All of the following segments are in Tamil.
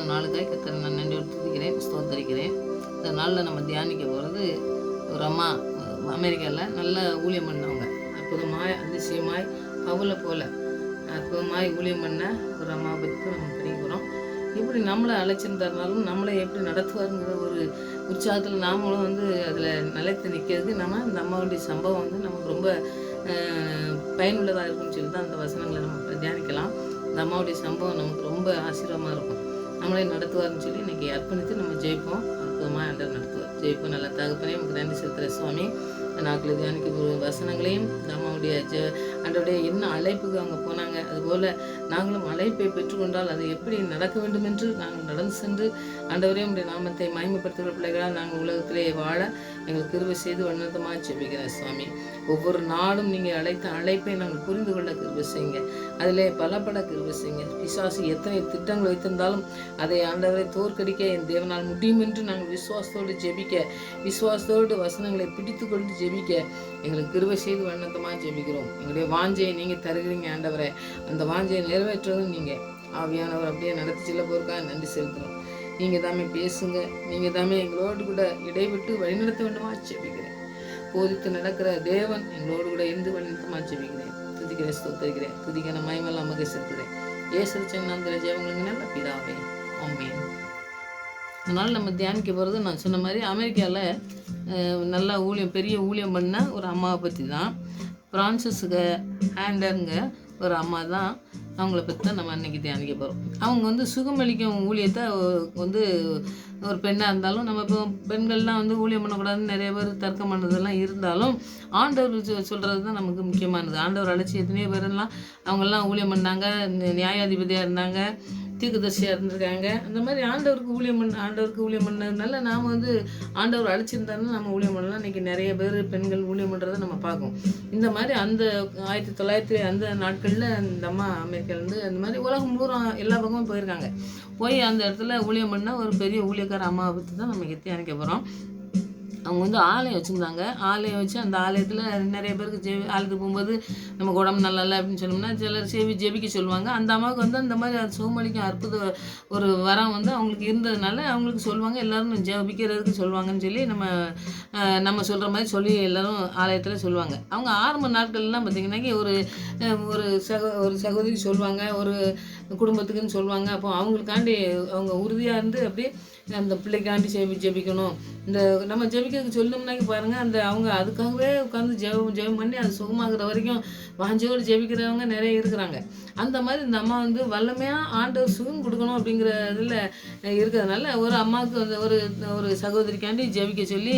அருமையான நாளுக்காய் கர்த்தரை நான் நன்றியோடு துதிக்கிறேன், ஸ்தோத்தரிக்கிறேன். இந்த நாளில் நம்ம தியானிக்க போகிறது ஒரு அம்மா அமெரிக்காவில் நல்ல ஊழியம் பண்ணவங்க. அற்புதமாய் அதிசயமாய் பவுலை போல அற்புதமாய் ஊழியம் பண்ண ஒரு அம்மாவை பற்றி நம்ம படிக்க போகிறோம். இப்படி நம்மளை அழைச்சிருந்தாருனாலும் நம்மளை எப்படி நடத்துவாருங்கிற ஒரு உற்சாகத்தில் நாமளும் அதில் நிலைத்து நிற்கிறதுக்கு இந்த அம்மாவுடைய சம்பவம் நமக்கு ரொம்ப பயனுள்ளதாக இருக்குன்னு சொல்லி தான் அந்த வசனங்களை நம்ம தியானிக்கலாம். இந்த அம்மாவுடைய சம்பவம் நமக்கு ரொம்ப ஆசீர்வாதமாக இருக்கும். நம்மளே நடத்துவார்னு சொல்லி இன்றைக்கி அர்ப்பணித்து நம்ம ஜெயிப்போம். அற்புதமாக ஆண்டவர் நடத்துவார். ஜெயிப்போம். நல்ல தகப்பனே நமக்கு நன்றி செலுத்துகிற சுவாமி. நாட்களில் தியானிக்க வசனங்களையும் நம்மளுடைய ஆண்டவருடைய என்ன அழைப்புக்கு அவங்க போனாங்க, அதுபோல் நாங்களும் அழைப்பை பெற்றுக்கொண்டால் அது எப்படி நடக்க வேண்டும் என்று நாங்கள் நடந்து சென்று ஆண்டவரே உடைய நாமத்தை மகிமைப்படுத்துகிற பிள்ளைகளால் நாங்கள் உலகத்திலே வாழ எங்களுக்கு கிருபை செய்து உன்னதமாக ஜெபிக்கிறேன் சுவாமி. ஒவ்வொரு நாளும் நீங்கள் அழைத்த அழைப்பை நாங்கள் புரிந்து கொள்ள கிருபை செய்யுங்க. அதிலே பலப்பட கிருபை செய்யுங்க. பிசாசு எத்தனை திட்டங்கள் வைத்திருந்தாலும் அதை ஆண்டவரை தோற்கடிக்க என் தேவனால் முடியும் என்று நாங்கள் விசுவாசத்தோடு ஜெபிக்க, விசுவாசத்தோடு வசனங்களை பிடித்து கொண்டு ஜெபிக்க எங்களுக்கு கிருபை செய்து வண்ணத்தமாக ஜெபிக்கிறோம். எங்களுடைய வாஞ்சையை நீங்கள் தருகிறீங்க ஆண்டவரை. அந்த வாஞ்சையை நிறைவேற்றுவதும் நீங்கள் ஆவியானவர் அப்படியே நடத்தி செல்ல போருக்காக நன்றி செலுத்துகிறோம். நீங்கள் தாமே பேசுங்க. நீங்கள் தாமே எங்களோடு கூட இடைவிட்டு வழிநடத்த வேண்டுமா ஜெபிக்கிறேன். போதித்து நடக்கிற தேவன் எங்களோடு கூட இருந்து வழிநடத்தமாக ஜெபிக்கிறேன். துதிக்கிறேன், ஸ்தோத்தரிக்கிறேன். துதிக்கிற மகிமெல்லாம் நமக்கு செலுத்துகிறேன். ஏசுச்சன் நந்திர ஜெயவங்களுக்கு நல்ல பிதாவே, ஆமென். அதனால் நம்ம தியானிக்க போகிறது நான் சொன்ன மாதிரி அமெரிக்காவில் நல்லா பெரிய ஊழியம் பண்ண ஒரு அம்மாவை பற்றி தான். பிரான்சிஸுக்கு ஹேண்டருங்க ஒரு அம்மா தான். அவங்கள பற்றி தான் நம்ம அன்றைக்கி தியானிக்க போகிறோம். அவங்க சுகமளிக்கும் ஊழியத்தை ஒரு பெண்ணாக இருந்தாலும், நம்ம இப்போ பெண்கள்லாம் ஊழியம் பண்ணக்கூடாதுன்னு நிறைய பேர் தர்க்கம் பண்ணுறதெல்லாம் இருந்தாலும், ஆண்டவர் சொல்கிறது தான் நமக்கு முக்கியமானது. ஆண்டவர் அழைச்சி எத்தனையோ பேரெல்லாம் அவங்கெல்லாம் ஊழியம் பண்ணாங்க, நியாயாதிபதியாக இருந்தாங்க, தீர்க்கதரிசியாக இருந்திருக்காங்க. அந்த மாதிரி ஆண்டவருக்கு ஊழியம் பண்ணதுனால நாம் ஆண்டவர் அழைச்சிருந்தாருன்னு நம்ம ஊழியம் பண்ணலாம். இன்றைக்கி நிறைய பேர் பெண்கள் ஊழியம் பண்ணுறதை நம்ம பார்க்கோம். இந்த மாதிரி அந்த 1900 அந்த நாட்களில் இந்த அம்மா அமெரிக்காலேருந்து அந்த மாதிரி உலகம் பூரா எல்லா பக்கமும் போயிருக்காங்க. போய் அந்த இடத்துல ஊழியம் பண்ண ஒரு பெரிய ஊழியக்கார அம்மாவை பற்றி தான் நம்ம தியானிக்க போகிறோம். அவங்க ஆலயம் வச்சுருந்தாங்க. ஆலயம் வச்சு அந்த ஆலயத்தில் நிறைய பேருக்கு ஆலயத்துக்கு போகும்போது நமக்கு உடம்பு நல்லா இல்லை அப்படின்னு சொன்னோம்னா சிலர் ஜெபிக்க சொல்லுவாங்க. அந்த அம்மாவுக்கு அந்த மாதிரி அது சுகமளிக்கும் அற்புத ஒரு வரம் அவங்களுக்கு இருந்ததுனால அவங்களுக்கு சொல்லுவாங்க, எல்லோரும் ஜெபிக்கிறதுக்கு சொல்லுவாங்கன்னு சொல்லி நம்ம சொல்கிற மாதிரி சொல்லி எல்லோரும் ஆலயத்தில் சொல்லுவாங்க. அவங்க ஆரம்ப நாட்கள்லாம் பார்த்திங்கன்னாக்கி ஒரு சகோதரி சொல்லுவாங்க, ஒரு குடும்பத்துக்குன்னு சொல்லுவாங்க. அப்போ அவங்களுக்காண்டி அவங்க உறுதியாக இருந்து அப்படியே அந்த பிள்ளைக்காண்டி ஜெபிக்கணும். இந்த நம்ம ஜெபிக்கிறதுக்கு சொல்லணும்னாக்கி பாருங்கள், அவங்க அதுக்காகவே உட்காந்து ஜெபம் பண்ணி அது சுகமாகிற வரைக்கும் வாஞ்சோடு ஜெபிக்கிறவங்க நிறைய இருக்கிறாங்க. அந்த மாதிரி இந்த அம்மா வல்லமையாக ஆண்டவர் சுகம் கொடுக்கணும் அப்படிங்கிற இதில் இருக்கிறதுனால ஒரு அம்மாவுக்கு ஒரு சகோதரிக்காண்டி ஜெபிக்க சொல்லி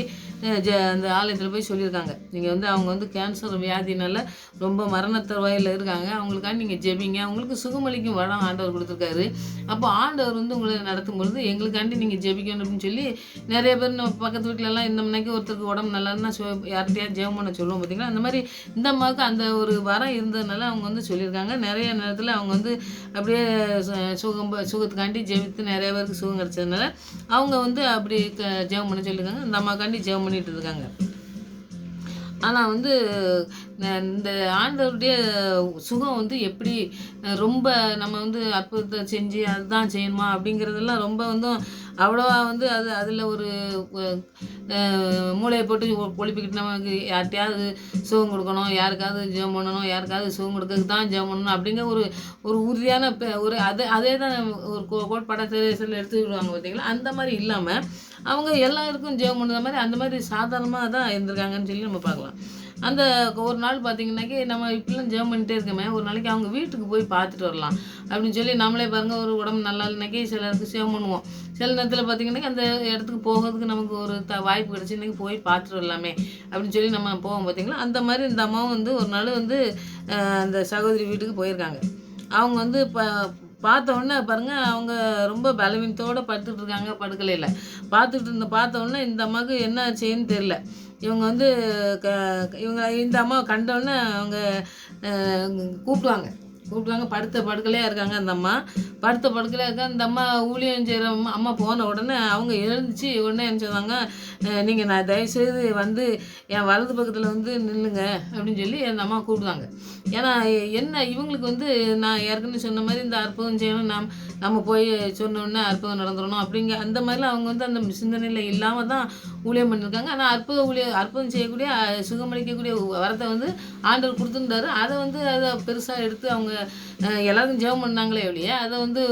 அந்த ஆலயத்தில் போய் சொல்லியிருக்காங்க. நீங்கள் அவங்க கேன்சர் வியாதினால ரொம்ப மரணத்தருவாயில் இருக்காங்க, அவங்களுக்காண்டி நீங்கள் ஜெபிங்க, அவங்களுக்கு சுகமளிக்கும் வரம் ஆண்டவர் கொடுத்துருக்காரு. அப்போ ஆண்டவர் உங்களை நடத்தும் பொழுது எங்களுக்காண்டி நீங்கள் ஜெபிக்கணும் அப்படின்னு சொல்லி நிறைய பேர் நம்ம பக்கத்து வீட்டிலலாம் இந்த மணிக்கு ஒருத்தருக்கு உடம்பு நல்லான்னா யார்கிட்டயாவது ஜெபம் பண்ண சொல்லுவோம் பார்த்திங்களா. அந்த மாதிரி இந்த அம்மாவுக்கு அந்த ஒரு வரம் இருந்ததுனால அவங்க சொல்லியிருக்காங்க. நிறைய நேரத்தில் அவங்க அப்படியே சுகத்துக்காண்டி ஜெபித்து நிறைய பேருக்கு சுகம் கிடச்சதுனால அவங்க அப்படி ஜெபம் பண்ண சொல்லியிருக்காங்க. இந்த அம்மாக்காண்டி ஜெபம் பண்ணிட்டு இருக்காங்க. ஆனால் இந்த ஆண்டவருடைய சுகம் எப்படி ரொம்ப நம்ம அற்புதத்தை செஞ்சு அதுதான் செய்யணுமா அப்படிங்கிறதெல்லாம் ரொம்ப அவ்வளோவா அதில் ஒரு மூளையை போட்டு ஒழிப்பிக்கிட்டு நமக்கு யார்கிட்டையாவது சுகம் கொடுக்கணும், யாருக்காவது ஜெபம் பண்ணணும், யாருக்காவது சுகம் கொடுக்கறதுக்கு தான் ஜெபம் பண்ணணும் அப்படிங்கிற ஒரு உறுதியான அதே தான் ஒரு கோட்பாடாக சில எடுத்துக்கிடுவாங்க பார்த்திங்களா. அந்த மாதிரி இல்லாமல் அவங்க எல்லாருக்கும் ஜெபம் பண்ணுற மாதிரி அந்த மாதிரி சாதாரணமாக தான் இருந்திருக்காங்கன்னு சொல்லி நம்ம பார்க்கலாம். அந்த ஒரு நாள் பார்த்திங்கனாக்கி நம்ம இப்படிலாம் ஜெபம் பண்ணிகிட்டே இருக்கோமே, ஒரு நாளைக்கு அவங்க வீட்டுக்கு போய் பார்த்துட்டு வரலாம் அப்படின்னு சொல்லி நம்மளே பாருங்கள், ஒரு உடம்பு நல்லா இல்லைனாக்கி சிலருக்கு ஜெபம் பண்ணுவோம். சில நேரத்தில் பார்த்திங்கனாக்கி அந்த இடத்துக்கு போகிறதுக்கு நமக்கு ஒரு வாய்ப்பு கிடச்சி இன்றைக்கி போய் பார்த்துட்டு வரலாமே அப்படின்னு சொல்லி நம்ம போவோம் பார்த்திங்களா. அந்த மாதிரி இந்த அம்மாவும் ஒரு நாள் அந்த சகோதரி வீட்டுக்கு போயிருக்காங்க. அவங்க பார்த்த உடனே பாருங்கள், அவங்க ரொம்ப பலவீனத்தோடு படுத்துட்டு இருக்காங்க. படுக்கலையில் பார்த்த உடனே இந்த அம்மாவுக்கு என்ன செய்யன்னு தெரில. இவங்க இந்த அம்மாவை கண்டவுடனே அவங்க கூப்பிடுவாங்க. கூப்பிட்டாங்க. படுத்த படுக்கலையாக இருக்காங்க அந்த அம்மா. படுத்த படுக்கலையாக இருக்காங்க. அந்த அம்மா ஊழியம் செய்கிற அம்மா போன உடனே அவங்க எழுந்துச்சு உடனே என்ன சொன்னாங்க, நீங்கள் நான் தயவுசெய்து வந்து என் வலது பக்கத்தில் வந்து நில்லுங்க அப்படின்னு சொல்லி அந்த அம்மா கூப்பிட்டாங்க. ஏன்னா என்ன இவங்களுக்கு வந்து நான் ஏற்கனவே சொன்ன மாதிரி இந்த அற்புதம் செய்யணும், நம்ம போய் சொன்னோன்னே அற்புதம் நடந்துடணும் அப்படிங்க அந்த மாதிரிலாம் அவங்க வந்து அந்த சிந்தனையில் இல்லாமல் தான் ஊழியம் பண்ணியிருக்காங்க. ஆனால் அற்புதம் செய்யக்கூடிய சுகமளிக்கக்கூடிய வரத்தை வந்து ஆண்டவர் கொடுத்துருந்தாரு. அதை பெருசாக எடுத்து அவங்க எல்லாரும் ஜெபம் பண்ணாங்களே ஒழிய அதை வந்து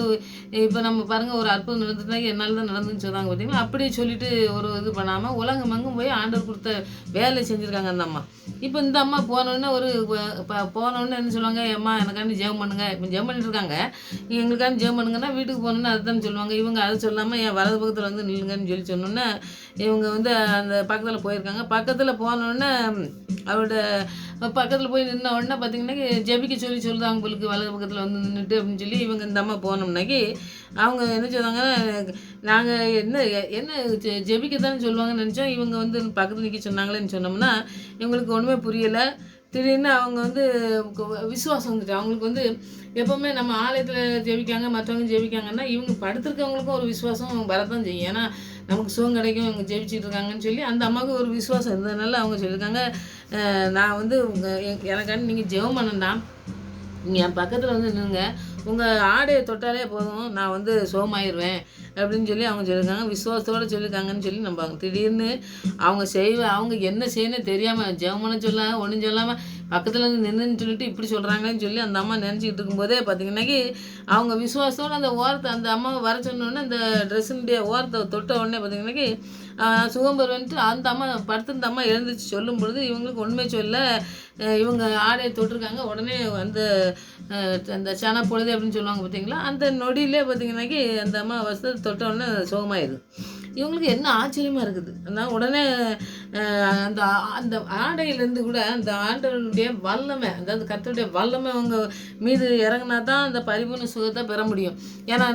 இப்போ நம்ம பாருங்கள் ஒரு அற்புதம் நடந்துட்டுனா என்னால் தான் நடந்துன்னு சொன்னாங்க பார்த்தீங்களா, அப்படியே சொல்லிட்டு ஒரு இது பண்ணாமல் உலகமெங்கும் போய் ஆண்டவர் கொடுத்த வேலை செஞ்சுருக்காங்க அந்த அம்மா. இப்போ இந்த அம்மா போனோடனே போனோடனே என்ன சொல்லுவாங்க, அம்மா எனக்காண்டி ஜெபம் பண்ணுங்க. இப்போ ஜெபம் பண்ணிட்டு இருக்காங்க, எங்களுக்காண்டி ஜெபம் பண்ணுங்கன்னா வீட்டுக்கு போகணுன்னு அதுதான் சொல்லுவாங்க. இவங்க அதை சொல்லாமல் என் வலது பக்கத்தில் வந்து நில்லுங்கன்னு சொல்லி சொன்னோன்னே இவங்க வந்து அந்த பக்கத்தில் போயிருக்காங்க. பக்கத்தில் போனோடனே அவரோட பக்கத்தில் போய் நின்ன உடனே பார்த்தீங்கன்னா ஜெபிக்க சொல்லுதாங்க உங்களுக்கு வலது பக்கத்தில் வந்து நின்றுட்டு அப்படின்னு சொல்லி இவங்க இந்த அம்மா போனோம்னாக்கி அவங்க என்ன சொல்லுவாங்க, நாங்கள் என்ன ஜெபிக்க தானே சொல்லுவாங்கன்னு நினச்சோம், இவங்க வந்து பக்கத்தில் நிற்க சொன்னாங்களேன்னு சொன்னோம்னா இவங்களுக்கு ஒன்றுமே புரியலை. திடீர்னு அவங்க வந்து விசுவாசம் வந்துட்டு அவங்களுக்கு வந்து எப்போவுமே நம்ம ஆலயத்தில் ஜெபிக்காங்க மற்றவங்க ஜெபிக்காங்கன்னா இவங்க படுத்துருக்கவங்களுக்கும் ஒரு விசுவாசம் வரத்தான் செய்யும். ஏன்னா நமக்கு சுகம் கிடைக்கும் இவங்க ஜெபிச்சிட்டு இருக்காங்கன்னு சொல்லி அந்த அம்மாவுக்கு ஒரு விசுவாசம் இருந்ததுனால அவங்க சொல்லியிருக்காங்க, நான் வந்து எனக்காண்டி நீங்கள் ஜெபம் பண்ணண்டாம், நீங்கள் என் பக்கத்தில் வந்து நின்னுங்க, உங்கள் ஆடையை தொட்டாலே போதும் நான் வந்து சுகமாயிருவேன் அப்படின்னு சொல்லி அவங்க சொல்லியிருக்காங்க. விசுவாசத்தோடு சொல்லியிருக்காங்கன்னு சொல்லி நம்பாங்க. திடீர்னு அவங்க என்ன செய்யணும் தெரியாமல் ஜெபம் பண்ண சொல்லாமல் ஒன்றும் சொல்லாமல் பக்கத்தில் வந்து நின்றுன்னு சொல்லிட்டு இப்படி சொல்கிறாங்கன்னு சொல்லி அந்த அம்மா நினச்சிக்கிட்டு இருக்கும்போதே பார்த்தீங்கன்னாக்கி அவங்க விசுவாசத்தோடு அந்த ஓரத்தை அந்த அம்மாவை வர சொன்னோடனே அந்த ட்ரெஸ்ஸினுடைய ஓரத்தை தொட்ட உடனே பார்த்தீங்கன்னாக்கி சுகம் பெறுவேன்ட்டு அந்த அம்மா படுத்திருந்த அம்மா எழுந்திரிச்சு சொல்லும் பொழுது இவங்களுக்கு ஒன்றுமே சொல்ல இவங்க ஆடையை தொட்டிருக்காங்க. உடனே அந்த சன பொழுது அப்படின்னு சொல்லுவாங்க பார்த்தீங்களா, அந்த நொடியிலே பார்த்தீங்கன்னாக்கி அந்த அம்மா வசதி தொட்ட உடனே சுகமாயிடுது. இவங்களுக்கு என்ன ஆச்சரியமாக இருக்குது. அதனால் உடனே அந்த அந்த ஆடையிலேருந்து கூட அந்த ஆண்டவருடைய வல்லமை, அதாவது கர்த்தருடைய வல்லமை அவங்க மீது இறங்கினா தான் அந்த பரிபூர்ண சுகத்தை பெற முடியும். ஏன்னா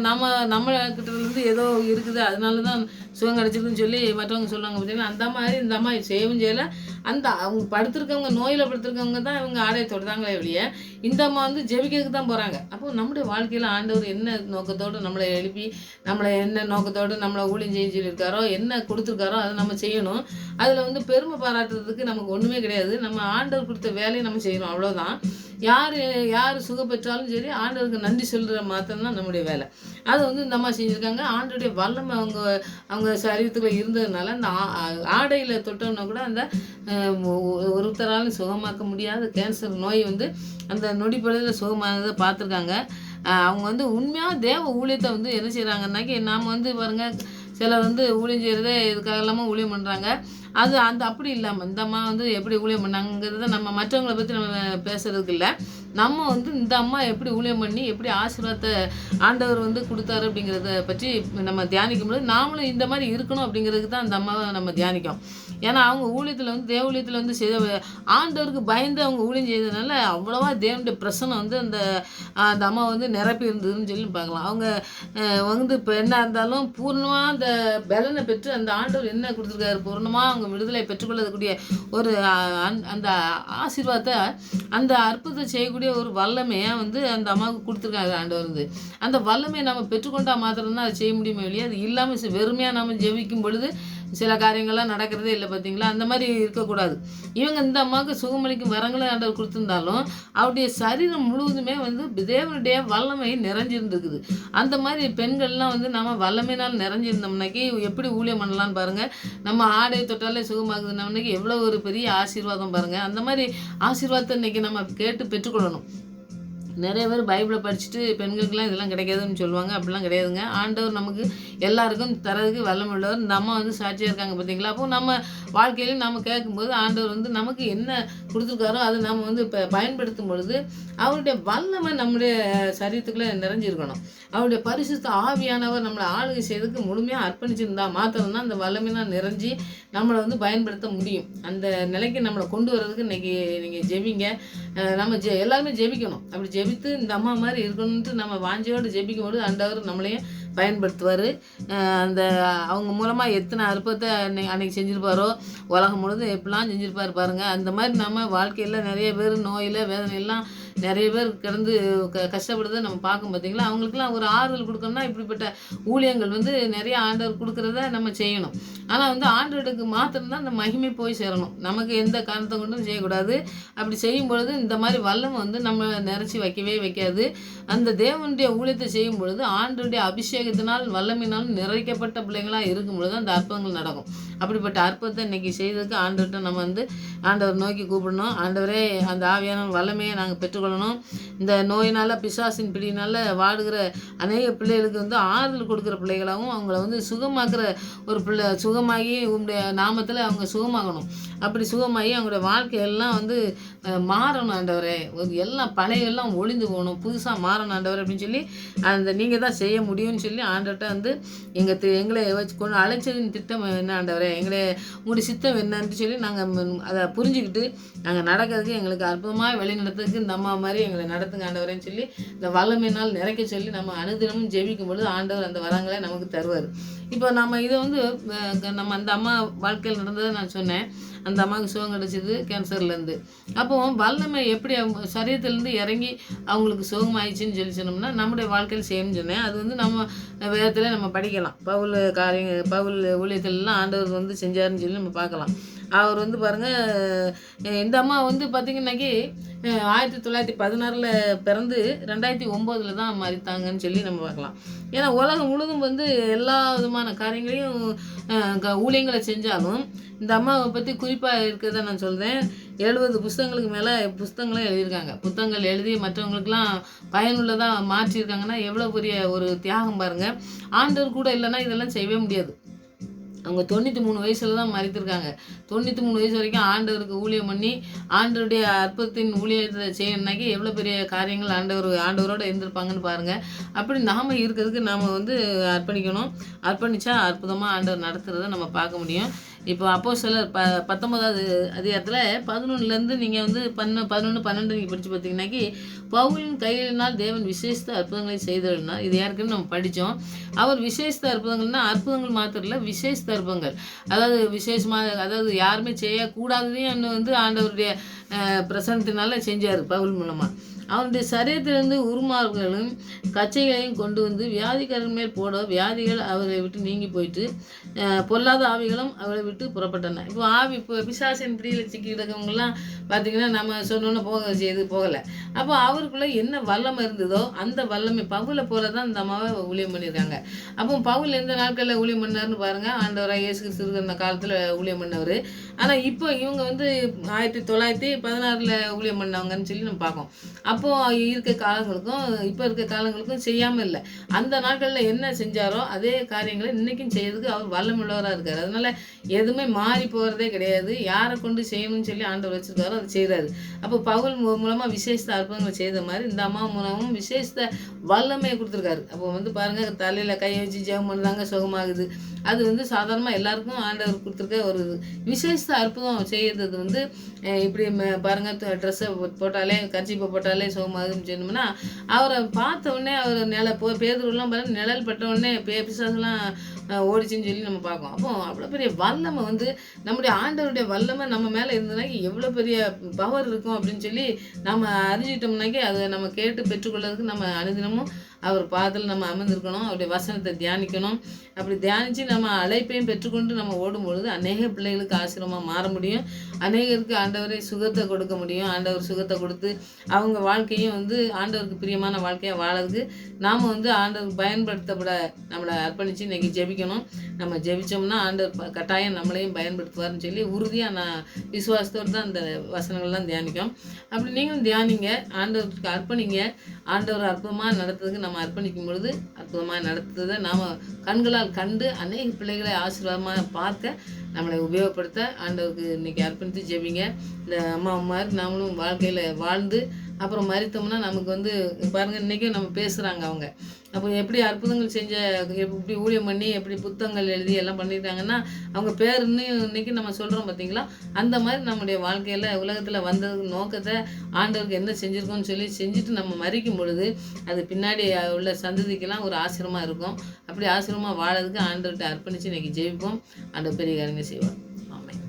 நம்மக்கிட்டேருந்து ஏதோ இருக்குது அதனால தான் சுகம் கிடச்சிதுன்னு சொல்லி மற்றவங்க சொல்லுவாங்க பார்த்தீங்கன்னா, அந்த மாதிரி இந்த அம்மா செய்யவும் செய்யலை. அவங்க படுத்திருக்கவங்க நோயில் படுத்திருக்கவங்க தான் இவங்க ஆடையை தொடுறாங்களே ஒழிய இந்த அம்மா வந்து ஜெபிக்கிறதுக்கு தான் போகிறாங்க. அப்போ நம்முடைய வாழ்க்கையில் ஆண்டவர் என்ன நோக்கத்தோடு நம்மளை எழுப்பி நம்மளை என்ன நோக்கத்தோடு நம்மளை ஊழியம் செய்ய சொல்லியிருக்காரோ என்ன கொடுத்துருக்காரோ அதை நம்ம செய்யணும். அதில் வந்து பெருமை பாராட்டுறதுக்கு நமக்கு ஒன்றுமே கிடையாது. நம்ம ஆண்டவர் கொடுத்த வேலையை நம்ம செய்யணும், அவ்வளோதான். யார் சுகப்பெற்றாலும் சரி ஆண்டவருக்கு நன்றி சொல்கிற மாத்திரம்தான் நம்முடைய வேலை. அதை வந்து இந்த அம்மா செஞ்சுருக்காங்க. ஆண்டோடைய வல்லமை அவங்க சரீரத்துக்குள்ள இருந்ததுனால அந்த ஆடையில் தொட்டோம்னா கூட அந்த ஒருத்தராலும் சுகமாக்க முடியாத கேன்சர் நோய் வந்து அந்த நொடிப்படையில் சுகமானதை பார்த்துருக்காங்க. அவங்க வந்து உண்மையாக தேவ ஊழியத்தை வந்து என்ன செய்கிறாங்கன்னாக்கி நாம் வந்து பாருங்கள் சிலர் வந்து ஊழியம் செய்கிறதே இதுக்காக இல்லாமல் ஊழியம் பண்ணுறாங்க. அப்படி இல்லாமல் இந்த அம்மா வந்து எப்படி ஊழியம் பண்ணாங்கிறத நம்ம மற்றவங்களை பற்றி நம்ம பேசுகிறதுக்கு இல்லை. நம்ம வந்து இந்த அம்மா எப்படி ஊழியம் பண்ணி எப்படி ஆசீர்வாதத்தை ஆண்டவர் வந்து கொடுத்தாரு அப்படிங்கிறத பற்றி நம்ம தியானிக்கும் போது நாமளும் இந்த மாதிரி இருக்கணும் அப்படிங்கிறதுக்கு தான் அந்த அம்மாவை நம்ம தியானிக்கும். ஏன்னா அவங்க ஊழியத்தில் வந்து தேவ ஊழியத்தில் வந்து ஆண்டவருக்கு பயந்து அவங்க ஊழியம் செய்ததுனால அவ்வளோவா தேவனுடைய பிரசனம் வந்து அந்த அம்மா வந்து நிரப்பி இருந்ததுன்னு சொல்லி பார்க்கலாம். அவங்க வந்து இப்போ என்ன இருந்தாலும் பூர்ணமாக அந்த பலனை பெற்று அந்த ஆண்டவர் என்ன கொடுத்துருக்காரு பூர்ணமாக அவங்க விடுதலை பெற்றுக்கொள்ளக்கூடிய ஒரு அந்த ஆசீர்வாதத்தை அந்த அற்புதத்தை செய்யக்கூடிய ஒரு வல்லமையை வந்து அந்த அம்மாவுக்கு கொடுத்துருக்காங்க ஆண்டவர் வந்து. அந்த வல்லமையை நம்ம பெற்றுக்கொண்டால் மாத்திரம்தான் அதை செய்ய முடியுமே இல்லையா, அது இல்லாமல் வெறுமையாக நம்ம ஜெபிக்கும் பொழுது சில காரியங்கள்லாம் நடக்கிறதே இல்லை பார்த்தீங்களா. அந்த மாதிரி இருக்கக்கூடாது. இவங்க இந்த அம்மாவுக்கு சுகமளிக்கும் வரங்களை ஆண்டவர் கொடுத்துருந்தாலும் அவருடைய சரீரம் முழுவதுமே வந்து தேவனுடைய வல்லமை நிறைஞ்சிருந்துருக்குது. அந்த மாதிரி பெண்கள்லாம் வந்து நம்ம வல்லமையினால் நிறைஞ்சிருந்தோம்னாக்கி எப்படி ஊழியம் பண்ணலான்னு பாருங்கள். நம்ம ஆடையை தொட்டாலே சுகமாகுதுன்னொம்னாக்கி எவ்வளோ ஒரு பெரிய ஆசீர்வாதம் பாருங்கள். அந்த மாதிரி ஆசீர்வாதத்தை இன்றைக்கி நம்ம கேட்டு பெற்றுக்கொள்ளணும். நிறைய பேர் பைபிளை படிச்சுட்டு பெண்களுக்கெல்லாம் இதெல்லாம் கிடைக்காதுன்னு சொல்லுவாங்க. அப்படிலாம் கிடையாதுங்க. ஆண்டவர் நமக்கு எல்லாருக்கும் தரதுக்கு வல்லமை உள்ளவர். இந்த அம்மா வந்து சாட்சியாக இருக்காங்க பார்த்தீங்களா. அப்போ நம்ம வாழ்க்கையிலையும் நம்ம கேட்கும்போது ஆண்டவர் வந்து நமக்கு என்ன கொடுத்துருக்காரோ அதை நம்ம வந்து இப்போ பயன்படுத்தும் பொழுது அவருடைய வல்லமை நம்முடைய சரீரத்துக்குள்ளே நிறைஞ்சிருக்கணும். அவருடைய பரிசுத்த ஆவியானவர் நம்மளை ஆளுகை செய்யறதுக்கு முழுமையாக அர்ப்பணிச்சிருந்தா மாத்திரம்தான் அந்த வல்லமைலாம் நிறைஞ்சி நம்மளை வந்து பயன்படுத்த முடியும். அந்த நிலைக்கு நம்மளை கொண்டு வர்றதுக்கு இன்றைக்கி நீங்கள் ஜெபிங்க. நம்ம எல்லாருமே ஜெபிக்கணும். அப்படி ஜெபித்து இந்த அம்மா மாதிரி இருக்கணுன்ட்டு நம்ம வாஞ்சியோடு ஜெபிக்கும்போது ஆண்டவர் நம்மளையும் பயன்படுத்துவார். அவங்க மூலமாக எத்தனை அற்புதத்தை அன்றைக்கி செஞ்சுருப்பாரோ உலகம் முழுதும் எப்படிலாம் செஞ்சுருப்பார் பாருங்கள். அந்த மாதிரி நம்ம வாழ்க்கையில் நிறைய பேர் நோயில் வேதனையெல்லாம் நிறைய பேர் கிடந்து கஷ்டப்படுறத நம்ம பார்க்கும் பார்த்தீங்களா. அவங்களுக்குலாம் ஒரு ஆறுதல் கொடுக்கணும்னா இப்படிப்பட்ட ஊழியங்கள் வந்து நிறைய ஆண்டவர் கொடுக்குறத நம்ம செய்யணும். ஆனால் வந்து ஆண்டவருக்கு மாத்திரம்தான் அந்த மகிமை போய் சேரணும். நமக்கு எந்த காரணத்தை கொண்டும் செய்யக்கூடாது. அப்படி செய்யும் பொழுது இந்த மாதிரி வல்லமை வந்து நம்ம நிறச்சி வைக்கவே வைக்காது. அந்த தேவனுடைய ஊழியத்தை செய்யும் பொழுது ஆண்டவருடைய அபிஷேகத்தினால் வல்லமையினால் நிறைக்கப்பட்ட பிள்ளைங்களாக இருக்கும் பொழுது அந்த அற்புதங்கள் நடக்கும். அப்படிப்பட்ட அற்புதத்தை இன்றைக்கி செய்ததுக்கு ஆண்டவர்கிட்ட நம்ம வந்து ஆண்டவர் நோக்கி கூப்பிடணும். ஆண்டவரே, அந்த ஆவியான வல்லமையை நாங்கள் பெற்றுக்கொள்ளணும். இந்த நோயினால் பிசாசின் பிடியினால் வாடுகிற அநேக பிள்ளைகளுக்கு வந்து ஆறுதல் கொடுக்குற பிள்ளைகளாகவும் அவங்கள வந்து சுகமாக்குற ஒரு சுகமாகி உங்களுடைய நாமத்தில் அவங்க சுகமாகணும். அப்படி சுகமாகி அவங்களுடைய வாழ்க்கையெல்லாம் வந்து மாறணும். ஆண்டவரே, எல்லாம் பழையெல்லாம் ஒளிந்து போகணும், புதுசாக மாறணும் ஆண்டவர் அப்படின்னு சொல்லி அந்த நீங்கள் தான் செய்ய முடியும்னு சொல்லி ஆண்டவர்கிட்ட வந்து எங்களை வச்சு கொண்டு அழைச்சதின் திட்டம் என்ன ஆண்டவரே, உங்களுடைய சித்தம் என்னன்னு சொல்லி நாங்கள் அதை புரிஞ்சுக்கிட்டு நாங்கள் நடக்கிறதுக்கு எங்களுக்கு அற்புதமாக வழி நடத்துறதுக்கு இந்த அம்மா மாதிரி எங்களை நடத்துங்க ஆண்டவரேன்னு சொல்லி இந்த வல்லமையினால் நிறைக்க சொல்லி நம்ம அனுதினமும் ஜெபிக்கும் பொழுது ஆண்டவர் அந்த வரங்களை நமக்கு தருவார். இப்போ நம்ம இதை வந்து நம்ம அந்த அம்மா வாழ்க்கையில் நடந்ததை நான் சொன்னேன். அந்த அம்மாவுக்கு சுகம் கிடச்சிது கேன்சர்லேருந்து. அப்போது வல்லமை எப்படி அவங்க சரீரத்துலேருந்து இறங்கி அவங்களுக்கு சுகம் ஆயிடுச்சின்னு சொல்லி சொன்னோம்னா நம்முடைய வாழ்க்கையில் செய்யணும்னு சொன்னேன். அது வந்து நம்ம வேதத்தில் நம்ம படிக்கலாம். பவுல் ஊழியத்திலலாம் ஆண்டவர் வந்து செஞ்சாருன்னு சொல்லி நம்ம பார்க்கலாம். அவர் வந்து பாருங்கள், இந்த அம்மா வந்து பார்த்திங்கன்னாக்கி 1916 பிறந்து 2009 தான் மரித்தாங்கன்னு சொல்லி நம்ம பார்க்கலாம். ஏன்னா உலகம் முழுதும் வந்து எல்லா விதமான காரியங்களையும் ஊழியங்களை செஞ்சாலும் இந்த அம்மாவை பற்றி குறிப்பாக இருக்கிறத நான் சொல்கிறேன். 70 புஸ்தகங்களுக்கு மேலே புஸ்தகங்களும் எழுதியிருக்காங்க. புத்தகங்கள் எழுதி மற்றவங்களுக்கெல்லாம் பயனுள்ளதாக மாற்றியிருக்காங்கன்னா எவ்வளோ பெரிய ஒரு தியாகம் பாருங்கள். ஆண்டவர் கூட இல்லைன்னா இதெல்லாம் செய்யவே முடியாது. அவங்க 93 வயசில் தான் மரித்திருக்காங்க. 93 வயசு வரைக்கும் ஆண்டவருக்கு ஊழியம் பண்ணி ஆண்டவருடைய அற்புதத்தின் ஊழியத்தை செய்யணுன்னாக்கி எவ்வளோ பெரிய காரியங்கள் ஆண்டவரோடு இருந்திருப்பாங்கன்னு பாருங்கள். அப்படி நாம் இருக்கிறதுக்கு நாம் வந்து அர்ப்பணிக்கணும். அர்ப்பணித்தா அற்புதமாக ஆண்டவர் நடத்துகிறத நம்ம பார்க்க முடியும். இப்போ அப்போஸ்தலர் 19வது அதிகாரத்தில் 11லேருந்து நீங்கள் வந்து 11, 12 நீங்கள் படித்து பார்த்தீங்கன்னாக்கி பவுலின் கையினால் தேவன் விசேஷித்த அற்புதங்களை செய்தல்னா இது யாருக்குன்னு நம்ம படித்தோம். அவர் விசேஷித்த அற்புதங்கள்னால் அற்புதங்கள் மாத்திரம் இல்லை, விசேஷித்த அற்புதங்கள். அதாவது விசேஷமாக, அதாவது யாருமே செய்யக்கூடாததையும் வந்து ஆண்டவருடைய பிரசனத்தினால செஞ்சார் பவுல் மூலமாக. அவனுடைய சரீரத்திலிருந்து உருமாறுகளும் கச்சைகளையும் கொண்டு வந்து வியாதிக்காரன் மேல் போட வியாதிகள் அவர்களை விட்டு நீங்கி போயிட்டு பொல்லாத ஆவிகளும் அவளை விட்டு புறப்பட்டன. இப்போ பிசாசின் பிடியில் சிக்கி கிடக்கவங்கலாம் பார்த்திங்கன்னா நம்ம சொன்னோன்னு போகலை. அப்போ அவருக்குள்ளே என்ன வல்லமை இருந்ததோ அந்த வல்லமை பவுலை போல தான் இந்த அம்மாவை ஊழியம் பண்ணியிருக்காங்க. அப்போ பவுல் எந்த நாட்களில் ஊழியம் பண்ணார்னு பாருங்கள். ஆண்டவராக இயேசு கிறிஸ்து இருக்கிற காலத்தில் ஊழியம் பண்ணவர். ஆனால் இப்போ இவங்க வந்து 1916 ஊழியம் பண்ணவங்கன்னு சொல்லி நம்ம பார்க்கோம். அப்போது இருக்க காலங்களுக்கும் இப்போ இருக்க காலங்களுக்கும் செய்யாமல் இல்லை. அந்த நாட்களில் என்ன செஞ்சாரோ அதே காரியங்களை இன்றைக்கும் செய்யறதுக்கு அவர் வல்லமுள்ளவராக இருக்கார். அதனால் எதுவுமே மாறி போகிறதே கிடையாது. யாரை கொண்டு செய்யணும்னு சொல்லி ஆண்டவர் வச்சுருக்காரோ அதை செய்கிறாரு. அப்போ பவுல் மூலமாக விசேஷ அற்புதங்களை செய்த மாதிரி இந்த அம்மா மூலமும் விசேஷ வல்லமையை கொடுத்துருக்காரு. அப்போ வந்து பாருங்கள், தலையில் கையை வச்சு ஜெபம் பண்ணாங்க, சுகமாகுது. அது வந்து சாதாரணமாக எல்லாருக்கும் ஆண்டவர் கொடுத்துருக்க ஒரு விசேஷ அற்புதம் செய்யறது வந்து இப்படி பாருங்கள், ட்ரெஸ்ஸை போட்டாலே கர்ச்சீப்பை போட்டாலே சுகமாகுதுன்னு சொன்னோம்னா அவரை பார்த்த உடனே அவர் பேதுருலாம் பாருங்கள் நிழல் பட்ட உடனே பிசாசெல்லாம் ஓடிச்சின்னு சொல்லி நம்ம பார்க்கோம். அப்போ அவ்வளோ பெரிய வல்லமை வந்து நம்முடைய ஆண்டவருடைய வல்லமை நம்ம மேலே இருந்ததுனாக்கி எவ்வளோ பெரிய பவர் இருக்கும் அப்படின்னு சொல்லி நம்ம அறிஞ்சிட்டோம்னாக்கி அதை நம்ம கேட்டு பெற்றுக்கொள்றதுக்கு நம்ம அனுதினமும் அவர் பாதத்தில் நம்ம அமர்ந்திருக்கணும். அவருடைய வசனத்தை தியானிக்கணும். அப்படி தியானித்து நம்ம அழைப்பையும் பெற்றுக்கொண்டு நம்ம ஓடும்பொழுது அநேக பிள்ளைகளுக்கு ஆசீர்வாதமாக மாற முடியும். அநேகருக்கு ஆண்டவரை சுகத்தை கொடுக்க முடியும். ஆண்டவர் சுகத்தை கொடுத்து அவங்க வாழ்க்கையும் வந்து ஆண்டவருக்கு பிரியமான வாழ்க்கையாக வாழறதுக்கு நாம் வந்து ஆண்டவருக்கு பயன்படுத்தப்பட நம்மளை அர்ப்பணித்து இன்றைக்கி ஜெபிக்கணும். நம்ம ஜெபித்தோம்னா ஆண்டவர் கட்டாயம் நம்மளையும் பயன்படுத்துவார்னு சொல்லி உறுதியாக நான் விசுவாசத்தோடு தான் அந்த வசனங்கள்லாம் தியானிக்கும். அப்படி நீங்களும் தியானிங்க, ஆண்டவருக்கு அர்ப்பணிங்க. ஆண்டவர் அற்புதமாக நடத்துறதுக்கு நம்ம அர்ப்பணிக்கும் பொழுது அற்புதமாக நடத்துறதை நாம் கண்களால் கண்டு அநேக பிள்ளைகளை ஆசீர்வாதமாக பார்க்க நம்மளை உபயோகப்படுத்த ஆண்டவருக்கு இன்றைக்கி அர்ப்பணித்து ஜெபிங்க. இந்த அம்மா மாதிரி நாமளும் வாழ்க்கையில் வாழ்ந்து அப்புறம் மறித்தோம்னா நமக்கு வந்து பாருங்கள், இன்றைக்கும் நம்ம பேசுகிறாங்க அவங்க. அப்போ எப்படி அற்புதங்கள் செஞ்ச, எப்படி ஊழியம் பண்ணி எப்படி புத்தகங்கள் எழுதி எல்லாம் பண்ணியிருக்காங்கன்னா அவங்க பேர் இன்னைக்கு நம்ம சொல்கிறோம் பார்த்தீங்களா. அந்த மாதிரி நம்முடைய வாழ்க்கையில் உலகத்தில் வந்ததுக்கு நோக்கத்தை ஆண்டவருக்கு என்ன செஞ்சுருக்கோன்னு சொல்லி செஞ்சுட்டு நம்ம மறிக்கும் பொழுது அது பின்னாடி உள்ள சந்ததிக்கெல்லாம் ஒரு ஆசிரமாக இருக்கும். அப்படி ஆசிரமாக வாழறதுக்கு ஆண்டவர்கிட்ட அர்ப்பணித்து இன்றைக்கி ஜெயிப்போம். ஆண்டவர் பெரிய காரியங்கள் செய்வார். ஆமென்.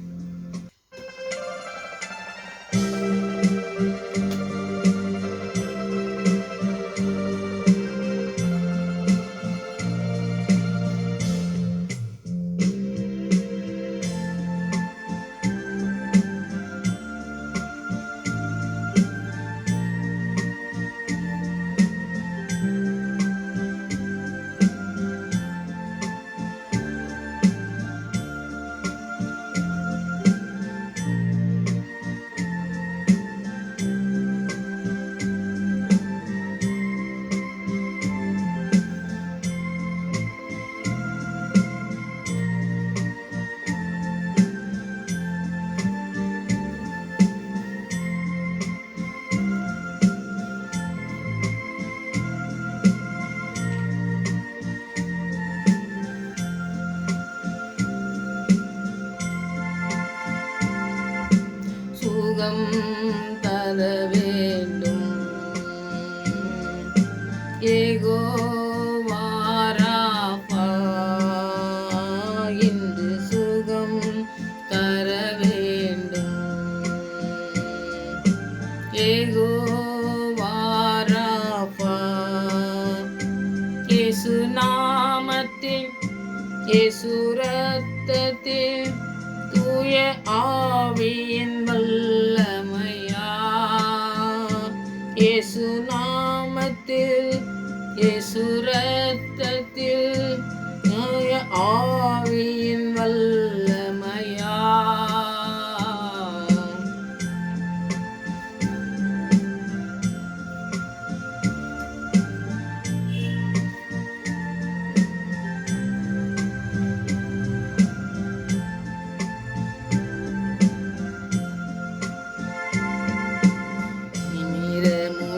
சுகம் தர வேண்டும். யெகோவா ராபா, இன்று சுகம் தர வேண்டும். யெகோவா ராபா, இயேசு நாமத்தில், இயேசு ரத்தத்தில், தூய ஆவியின் வல்லமையா, இயேசு நாமத்தில், இயேசு ரத்தத்தில், தூய ஆவியின் வல்லமையா.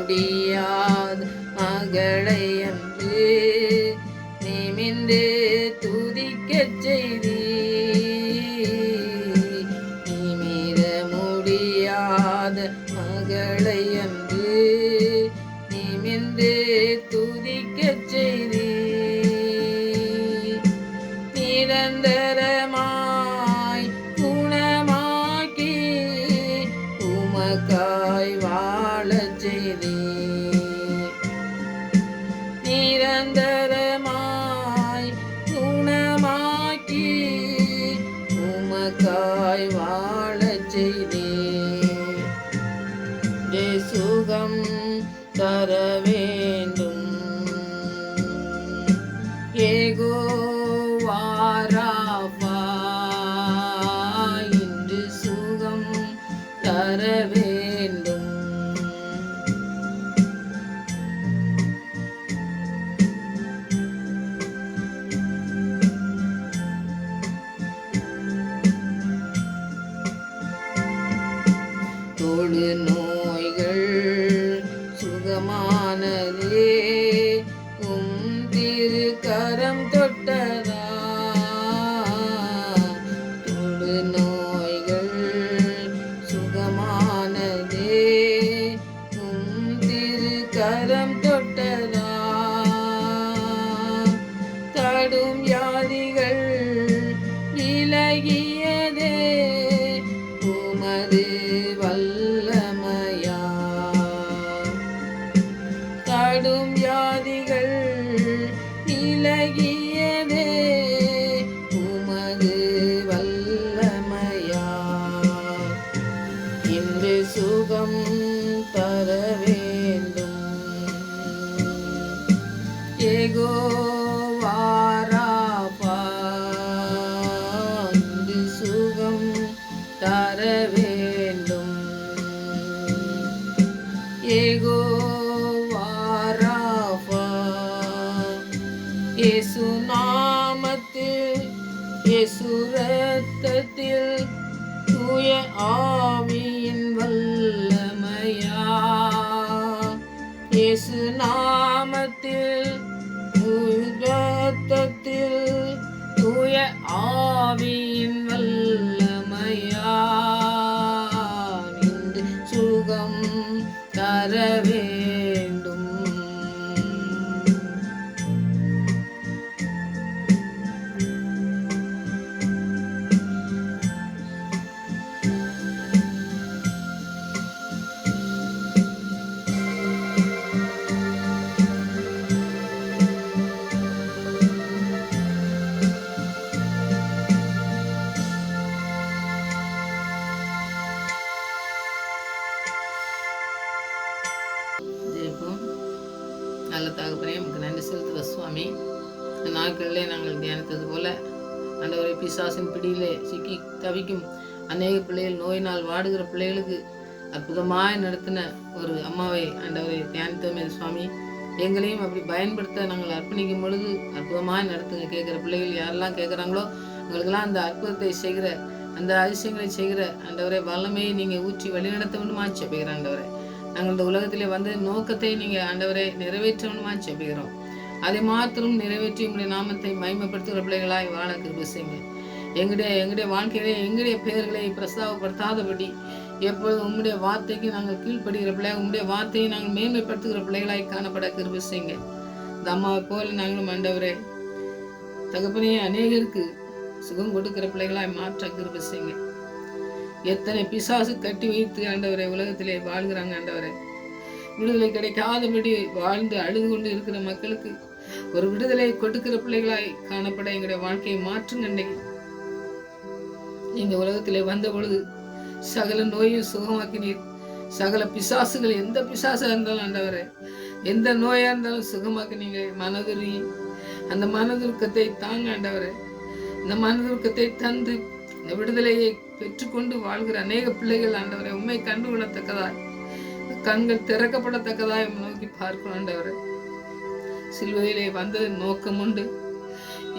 முடியாத மகளை அன்று நிமிர்ந்து துதிக்கச் செய்தி, நிமிர முடியாத மகளை அன்று நிமிர்ந்து துதிக்கச் செய்தி, நிரந்தரமாய் குணமாக்கி உமக்காய் வாழச் செய்தி, நிரந்தரமாய் குணமாக்கி உமக்காய் வாழச் செய்தி. சுகம் தர வேண்டும். யெகோவா ராபா, இன்று சுகம் தர வேண்டும். தொழு நோய்கள் சுகமானதே, திரு கரம் தொட்டதா, தொழு நோய்கள் சுகமானதே, திரு கரம் தொட்டதா, கடும் வியாதிகள் விலகியதே, உமது வல்லமையா, கடும் வியாதிகள் விலகியதே, உமது வல்லமையா, இன்று சுகம் தர வேண்டும். யெகோவா ராபா, இன்று சுகம் தர வேண்டும். யெகோவா ராபா, இயேசு நாமத்தில், இயேசு ரத்தத்தில், தூய ஆவியின் வல்லமையா, இயேசு நாமத்தில், ரத்தத்தில், தூய ஆவியின் வல்லமையா, இன்று சுகம் தர வேண்டும். நல்ல தகப்பனே, நமக்கு நன்றி செலுத்துகிற சுவாமி. இந்த நாட்களிலே நாங்கள் தியானித்தது போல ஆண்டவரை பிசாசின் பிடியிலே சிக்கி தவிக்கும் அநேக பிள்ளைகள், நோயினால் வாடுகிற பிள்ளைகளுக்கு அற்புதமாய் நடத்தின ஒரு அம்மாவை ஆண்டவரை தியானித்தோமே சுவாமி. எங்களையும் அப்படி பயன்படுத்த நாங்கள் அர்ப்பணிக்கும் பொழுது அற்புதமாய் நடத்துங்க. கேட்குற பிள்ளைகள் யாரெல்லாம் கேட்குறாங்களோ அவங்களுக்கெல்லாம் அந்த அற்புதத்தை செய்கிற, அந்த அதிசயங்களை செய்கிற ஆண்டவரை வல்லமையை நீங்கள் ஊற்றி வழிநடத்த வேண்டுமா செபிக்கிறேன் ஆண்டவரை. நாங்கள் இந்த உலகத்திலே வந்து நோக்கத்தை நீங்கள் ஆண்டவரை நிறைவேற்றணுமா செபிக்கிறோம். அதை மாத்திரம் நிறைவேற்றி உங்களுடைய நாமத்தை மகிமைப்படுத்துகிற பிள்ளைகளாய் வாழ கிருபை செய்யுங்க. எங்களுடைய வாழ்க்கையிலே எங்களுடைய பெயர்களை பிரஸ்தாபப்படுத்தாதபடி எப்பொழுதும் உம்முடைய வார்த்தைக்கு நாங்கள் கீழ்ப்படுகிற பிள்ளைகள், உம்முடைய வார்த்தையை நாங்கள் மேன்மைப்படுத்துகிற பிள்ளைகளாய் காணப்பட கிருபை செய்யுங்க. இந்த அம்மாவை போல நாங்களும் ஆண்டவரே தகப்பனே அநேகருக்கு சுகம் கொடுக்கிற பிள்ளைகளாய் மாற்ற கிருபை செய்யுங்க. எத்தனை பிசாசு கட்டி வைத்து ஆண்டவரே உலகத்திலே வாழ்கிறாங்க ஆண்டவரே. விடுதலை கிடைக்காதபடி வாழ்ந்து அழுது கொண்டு இருக்கிற மக்களுக்கு ஒரு விடுதலை கொடுக்கிற பிள்ளைகளாய் காணப்பட எங்களுடைய வாழ்க்கையை மாற்றுங்க. அன்னைக்கு நீங்க உலகத்திலே வந்த பொழுது சகல நோயும் சுகமாக்கினீர். சகல பிசாசுகள் எந்த பிசாசா இருந்தாலும் ஆண்டவரே, எந்த நோயா இருந்தாலும் சுகமாக்கினீங்க. மனதுரி அந்த மனதுருக்கத்தை தாங்க ஆண்டவரே. இந்த மனதுருக்கத்தை தந்து இந்த விடுதலையை பெற்றுக்கொண்டு வாழ்கிற அநேக பிள்ளைகள் ஆண்டவரை உண்மை கண்டு கொள்ளத்தக்கதாய், கண்கள் திறக்கப்படத்தக்கதாய் நோக்கி பார்க்கணும் ஆண்டவரை. சிலுவையிலே வந்தது நோக்கம் உண்டு.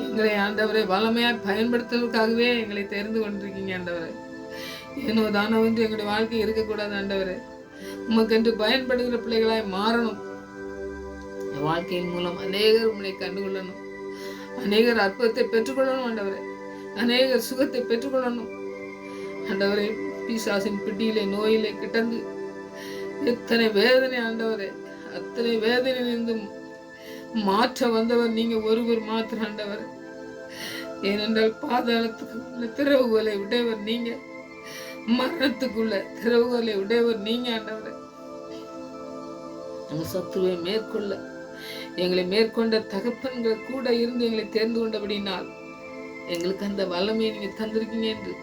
எங்களை ஆண்டவரை வளமையாய் பயன்படுத்துவதற்காகவே எங்களை தெரிந்து கொண்டிருக்கீங்க ஆண்டவரை. ஏனோ தானோ வந்து எங்களுடைய வாழ்க்கை இருக்கக்கூடாது ஆண்டவரை. உமக்கென்று பயன்படுகிற பிள்ளைகளாய் மாறணும். வாழ்க்கையின் மூலம் அநேகர் உங்களை கண்டுகொள்ளணும். அநேகர் அற்புதத்தை பெற்றுக்கொள்ளணும் ஆண்டவரை. அநேகர் சுகத்தை பெற்றுக்கொள்ளணும் ஆண்டவரை. பிசாசின் பிடியிலே நோயிலே கிடந்து எத்தனை வேதனை ஆண்டவரே, அத்தனை வேதனையிலிருந்தும் மாற்ற வந்தவர் நீங்க ஒருவர் மாத்திரம் ஆண்டவர். ஏனென்றால் பாதாளத்துக்கு திறவுகோலை உடையவர் நீங்க, மரணத்துக்குள்ள திறவுகோலை உடையவர் நீங்க ஆண்டவர். நம்ம சத்துருவை மேற்கொள்ள எங்களை மேற்கொண்ட தகப்பன்கள் கூட இருந்து எங்களை தேர்ந்து கொண்டபடினால் எங்களுக்கு அந்த வல்லமையை நீங்க தந்திருக்கீங்க என்று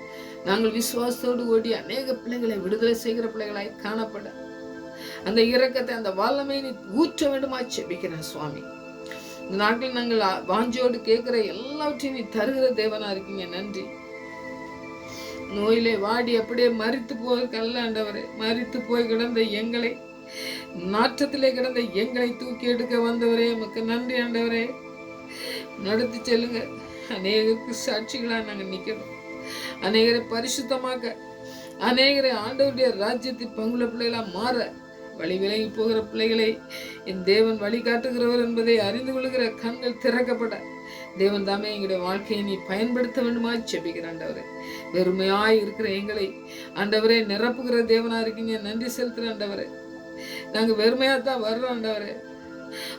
நாங்கள் விசுவாசத்தோடு ஓடி அநேக பிள்ளைகளை விடுதலை செய்கிற பிள்ளைகளாய் காணப்பட அந்த இரக்கத்தை அந்த வல்லமையை நீ ஊற்ற வேண்டுமா செபிக்கிறேன் சுவாமி. இந்த நாட்களில் நாங்கள் வாஞ்சியோடு கேட்கிற எல்லாவற்றையும் நீ தருகிற தேவனா இருக்கீங்க. நன்றி. நோயிலே வாடி அப்படியே மரித்து போவதற்கல்ல ஆண்டவரே, மரித்து போய் கிடந்த எங்களை, நாற்றத்திலே கிடந்த எங்களை தூக்கி எடுக்க வந்தவரே உமக்கு நன்றி ஆண்டவரே. நடத்தி செல்லுங்க. அநேகருக்கு சாட்சிகளா நாங்கள் நிற்கணும். அநேகரை பரிசுத்தமாக்க, அநேகரை ஆண்டவருடைய ராஜ்யத்தில் பங்குள்ள பிள்ளைகளா மாற, வழி விலகி போகிற பிள்ளைகளை என் தேவன் வழி காட்டுகிறவர் என்பதை அறிந்து கொள்கிற கண்கள் திறக்கப்பட தேவன் தாமே எங்களுடைய வாழ்க்கையை நீ பயன்படுத்த வேண்டுமா செபிக்கிற ஆண்டவரே. வெறுமையாய் இருக்கிற எங்களை ஆண்டவரே நிரப்புகிற தேவனா இருக்கீங்க. நன்றி செலுத்துற ஆண்டவரே. நாங்க வெறுமையா தான் வர்றோம் ஆண்டவரே.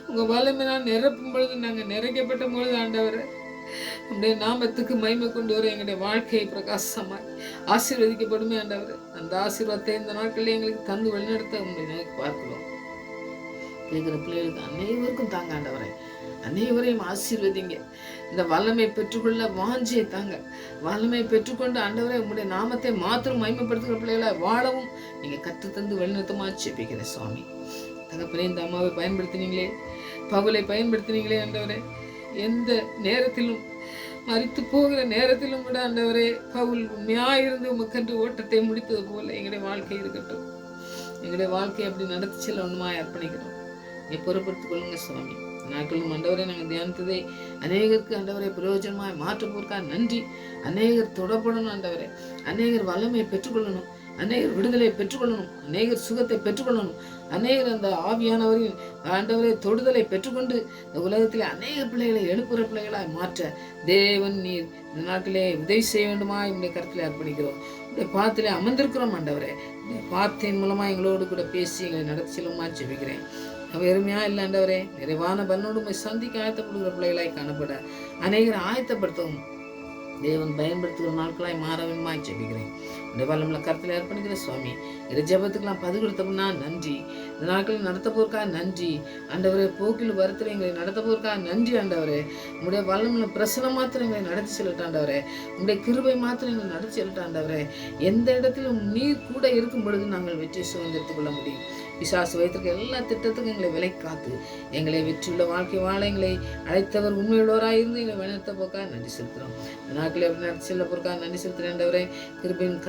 உங்க வல்லமையினால் நிரப்பும் பொழுது நாங்க நிறைக்கப்பட்ட பொழுது ஆண்டவரே நம்முடைய நாமத்துக்கு மகிமை கொண்டு வர எங்களுடைய வாழ்க்கையை பிரகாசமாய் ஆசீர்வதிக்கப்படுமே ஆண்டவரே. அந்த ஆசீர்வாதத்தை இந்த நாட்களில் எங்களுக்கு தந்து வழிநடத்த உங்களுக்கு பார்க்கிறோம். கேட்கிற பிள்ளைகளுக்கு அனைவருக்கும் தாங்க ஆண்டவரே. அனைவரையும் ஆசீர்வதிங்க. இந்த வல்லமை பெற்றுக்கொள்ள வாஞ்சியை தாங்க. வல்லமை பெற்றுக்கொண்டு ஆண்டவரே உங்களுடைய நாமத்தை மாத்திரம் மகிமைப்படுத்துகிற பிள்ளைகளை வாழவும் நீங்க கற்றுத்தந்து வழிநடத்தமா செபிக்கிறேன் சுவாமி. தகப்பனே, இந்த அம்மாவை பயன்படுத்தினீங்களே, பவுலை பயன்படுத்தினீங்களே ஆண்டவரே. எந்த நேரத்திலும் மரித்து போகிற நேரத்திலும் கூட ஆண்டவரே பவுல் உண்மையாயிருந்து உமக்கென்று ஓட்டத்தை முடித்தது போல எங்களுடைய வாழ்க்கை இருக்கட்டும். எங்களுடைய வாழ்க்கையை அப்படி நடத்தி செல்ல ஒன்றுமாய் அர்ப்பணிக்கிறோம். நீ பொறுப்படுத்திக் கொள்ளுங்க சுவாமி. நாட்களும் ஆண்டவரை நாங்கள் தியானித்ததை அநேகருக்கு ஆண்டவரை பிரயோஜனமாய் மாற்றுவோருக்காக நன்றி. அநேகர் தொடப்படணும் ஆண்டவரை. அநேகர் வல்லமையை பெற்றுக்கொள்ளணும். அநேகர் விடுதலையை பெற்றுக்கொள்ளணும். அநேகர் சுகத்தை பெற்றுக்கொள்ளணும். அநேகர் அந்த ஆவியானவரின் ஆண்டவரை தொடுதலை பெற்றுக்கொண்டு இந்த உலகத்திலே அநேக பிள்ளைகளை எழுப்புகிற பிள்ளைகளாய் மாற்ற தேவன் நீர் இந்த நாட்டிலே உதவி செய்ய வேண்டுமா இந்த கருத்தில் அர்ப்பணிக்கிறோம். இந்த பாத்திலே அமர்ந்திருக்கிறோம் ஆண்டவரே. இந்த வார்த்தையின் மூலமா எங்களோடு கூட பேசி எங்களை நடத்தி செல்லுமா ஜெபிக்கிறேன். வெறுமையா இல்லை ஆண்டவரே, நிறைவான பலனோடு சந்திக்க ஆயத்தப்படுகிற பிள்ளைகளாய் காணப்பட அநேகரை ஆயத்தப்படுத்தவும் தேவன் பயன்படுத்துகிற நாட்களாய் மாற வேண்டுமாய் ஜெபிக்கிறேன். இந்த வல்லமுள்ள கருத்தில் அர்ப்பணிக்கிற சுவாமி. இரு ஜெபத்துக்கெல்லாம் பதில் கொடுத்தோம்னா நன்றி. இந்த நாட்களில் நடத்த போருக்காக நன்றி ஆண்டவரே. போக்கில் வருத்தலை எங்களை நடத்த போருக்காக நன்றி ஆண்டவரே. உங்களுடைய வல்லமுள்ள பிரசனம் மாத்திரம் எங்களை நடத்தி செல்லட்டாண்டவரே. உங்களுடைய கிருபை மாத்திரம் எங்களை நடத்தி செல்லட்டாண்டவரே. எந்த இடத்திலும் நீர் கூட இருக்கும் பொழுது நாங்கள் வெற்றி சுதந்திரத்துக் கொள்ள முடியும். பிசாசு வைத்திருக்க எல்லா திட்டத்துக்கும் எங்களை விலை காத்து எங்களை வெற்றியுள்ள வாழ்க்கை வாழ எங்களை அழைத்தவர் உண்மையுள்ளவராக இருந்து எங்களை வழிநடத்த போக்காக நன்றி செலுத்துகிறோம். இந்த நாட்களை எப்படி நடத்தி செல்ல போருக்காக நன்றி செலுத்துகிறேன்டவரே. கிருபையின்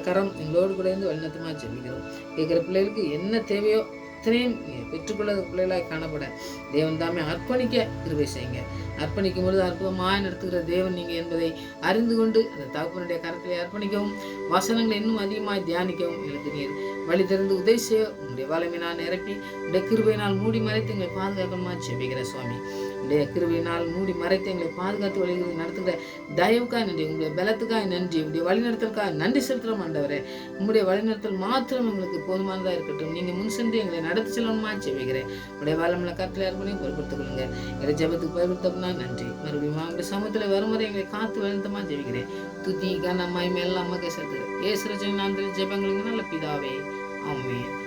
கரம் எங்களோடு கூட இருந்து வழிநடத்தமாக ஜெபிக்கிறோம். கேட்குற பிள்ளைகளுக்கு என்ன தேவையோ அத்தனையும் பெற்றுக்கொள்ள பிள்ளைகளாய் காணப்பட தேவன் தாமே அர்ப்பணிக்க கிருபை செய்யுங்க. அர்ப்பணிக்கும் பொழுது அற்புதமாக நடத்துகிற தேவன் நீங்கள் என்பதை அறிந்து கொண்டு அந்த தகப்பனுடைய கரத்திலே அர்ப்பணிக்கவும் வசனங்களை இன்னும் அதிகமாக தியானிக்கவும் எங்களுக்கு நீர் வழி திறந்து உதவி செய்ய உங்களுடைய வல்லமையினால் நிரப்பி உங்களுடைய கிருபையினால் மூடி மறைத்து எங்களை பாதுகாக்கணுமா ஜெபிக்கிற சுவாமி. உடைய கிருபையினால் மூடி மறைத்து எங்களை பாதுகாத்து வழிகளை நடத்துகிற தயவுக்காக நன்றி. உங்களுடைய பலத்துக்காக நன்றி. உங்களுடைய வழிநடத்தலுக்காக நன்றி செலுத்துகிறோம் ஆண்டவரே. உங்களுடைய வழிநடத்தல் மாத்திரம் எங்களுக்கு போதுமானதாக இருக்கட்டும். நீங்கள் முன் சென்று எங்களை நடத்தி செல்லணுமா ஜெபிக்கிறேன். உடைய வளமுள்ள கருத்தில் யாருக்குமே பொறுப்படுத்திக் கொள்ளுங்க. எங்களை ஜெபத்துக்கு பயன்படுத்தப்பனா நன்றி. மறுபடியும் அவங்களுடைய சமூகத்தில் வருமுறை எங்களை காத்து வளர்த்தமா ஜெபிக்கிறேன். துதி கனமாய் மேல அம்மாக்கே சேர்த்துக்கிறேன். ஏசுரஜன் நான் ஜெபங்களுக்கு நல்ல பிதாவே. ஆமென்.